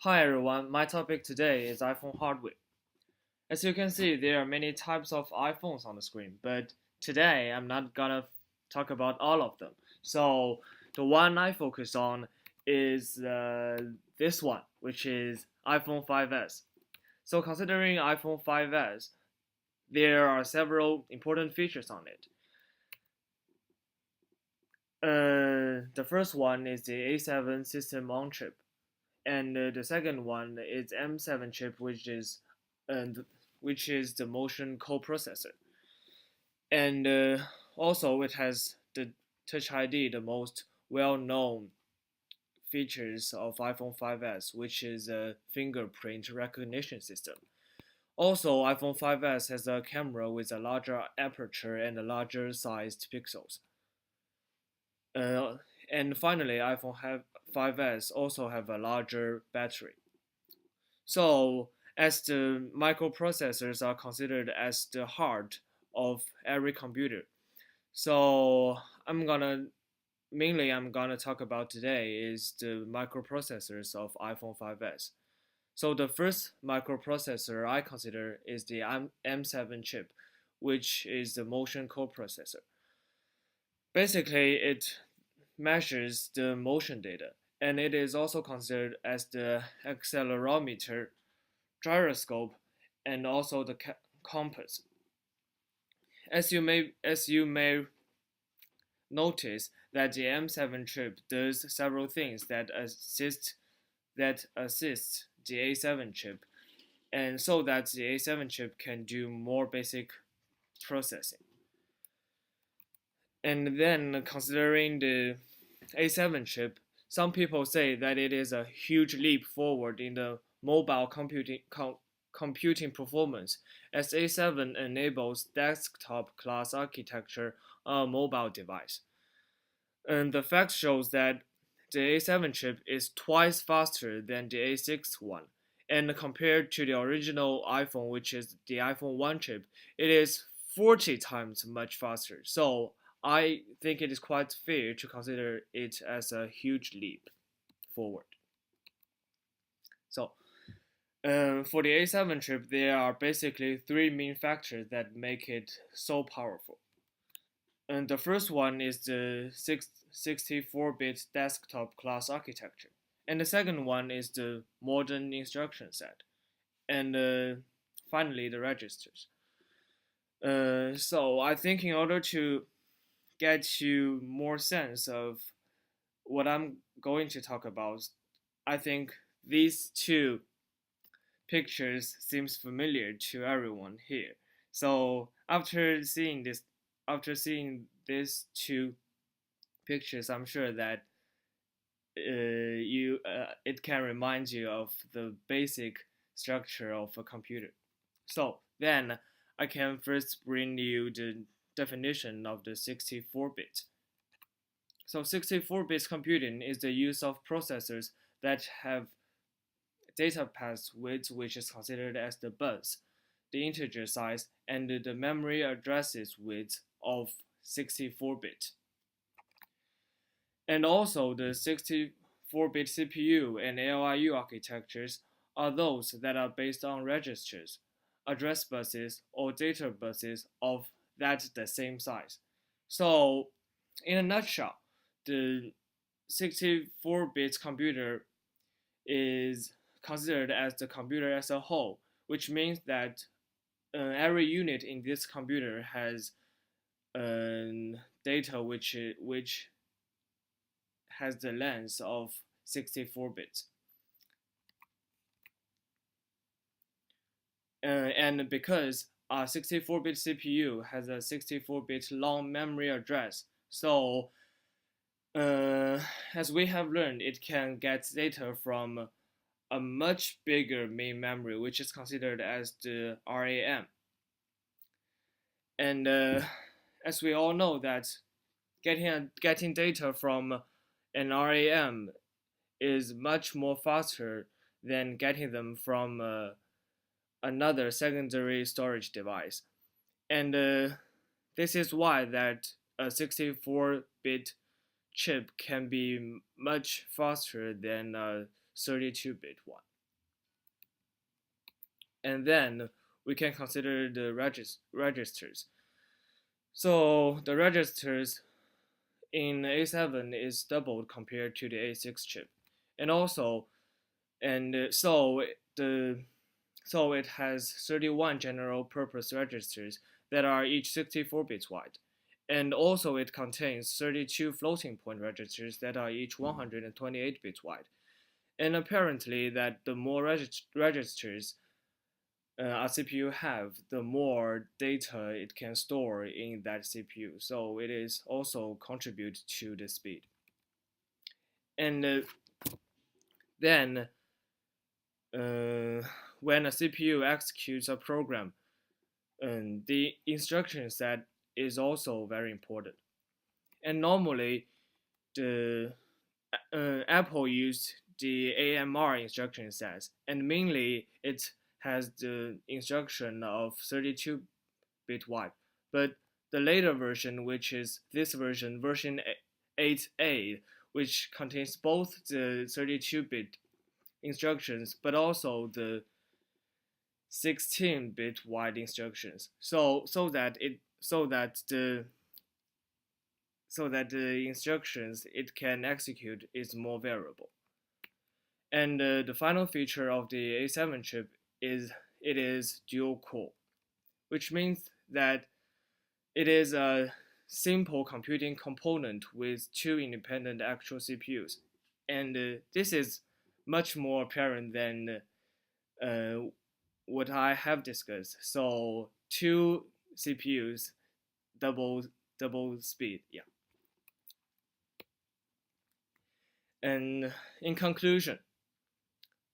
Hi everyone, my topic today is iPhone hardware. As you can see, there are many types of iPhones on the screen, but today I'm not gonna talk about all of them. So the one I focus on is this one, which is iPhone 5s. So considering iPhone 5s, there are several important features on it. The first one is the A7 system on chip, and the second one is M7 chip, and which is the motion coprocessor, and also it has the Touch ID, the most well-known features of iPhone 5s, which is a fingerprint recognition system. Also, iPhone 5s has a camera with a larger aperture and a larger sized pixels. Uh, and finally, iPhone 5s also have a larger battery. So, as the microprocessors are considered as the heart of every computer, so I'm gonna talk about today is the microprocessors of iPhone 5s. So the first microprocessor I consider is the M7 chip, which is the motion coprocessor. Basically, it measures the motion data, and it is also considered as the accelerometer, gyroscope, and also the compass. As you may notice that the M7 chip does several things that assist the A7 chip, and so that the A7 chip can do more basic processing. And then considering the A7 chip, some people say that it is a huge leap forward in the mobile computing performance, as A7 enables desktop class architecture on a mobile device. And the fact shows that the A7 chip is twice faster than the A6 one. And compared to the original iPhone, which is the iPhone 1 chip, it is 40 times much faster. So I think it is quite fair to consider it as a huge leap forward. So for the A7 chip, there are basically three main factors that make it so powerful. And the first one is the 64-bit desktop class architecture. And the second one is the modern instruction set. And finally, the registers. So I think in order to get you more sense of what I'm going to talk about, I think these two pictures seems familiar to everyone here. So after seeing these two pictures, I'm sure that you it can remind you of the basic structure of a computer. So then I can first bring you the definition of the 64-bit. So 64-bit computing is the use of processors that have data path width, which is considered as the bus, the integer size, and the memory addresses width of 64-bit. And also the 64-bit CPU and LIU architectures are those that are based on registers, address buses, or data buses of the same size. So, in a nutshell, the 64-bit computer is considered as the computer as a whole, which means that every unit in this computer has data which has the length of 64 bits. And because a 64-bit CPU has a 64-bit long memory address, so as we have learned, it can get data from a much bigger main memory, which is considered as the RAM. And as we all know that getting data from an RAM is much more faster than getting them from another secondary storage device. And this is why that a 64-bit chip can be much faster than a 32-bit one. And then we can consider the registers. So the registers in A7 is doubled compared to the A6 chip, and also, and the so it has 31 general purpose registers that are each 64 bits wide. And also it contains 32 floating point registers that are each 128 bits wide. And apparently that the more registers a CPU have, the more data it can store in that CPU. So it is also contribute to the speed. And then when a CPU executes a program, the instruction set is also very important. And normally, the Apple used the AMR instruction sets, and mainly it has the instruction of 32-bit wide. But the later version, which is this version, version 8A, which contains both the 32-bit instructions but also the 16-bit wide instructions. So that the instructions it can execute is more variable. And the final feature of the A7 chip is it is dual core, which means that it is a simple computing component with two independent actual CPUs. And this is much more apparent than uh, what I have discussed. So two CPUs, double speed, yeah. And in conclusion,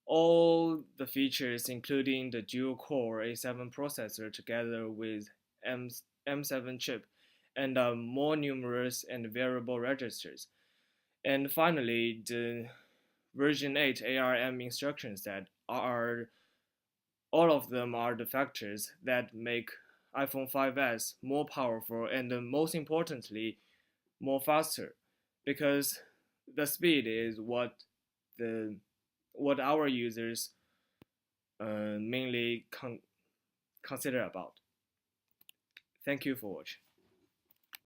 all the features, including the dual-core A7 processor together with M7 chip, and more numerous and variable registers, and finally the version 8 ARM instruction set are all of them are the factors that make iPhone 5s more powerful and most importantly more faster, because the speed is the what our users mainly consider about. Thank you for watching.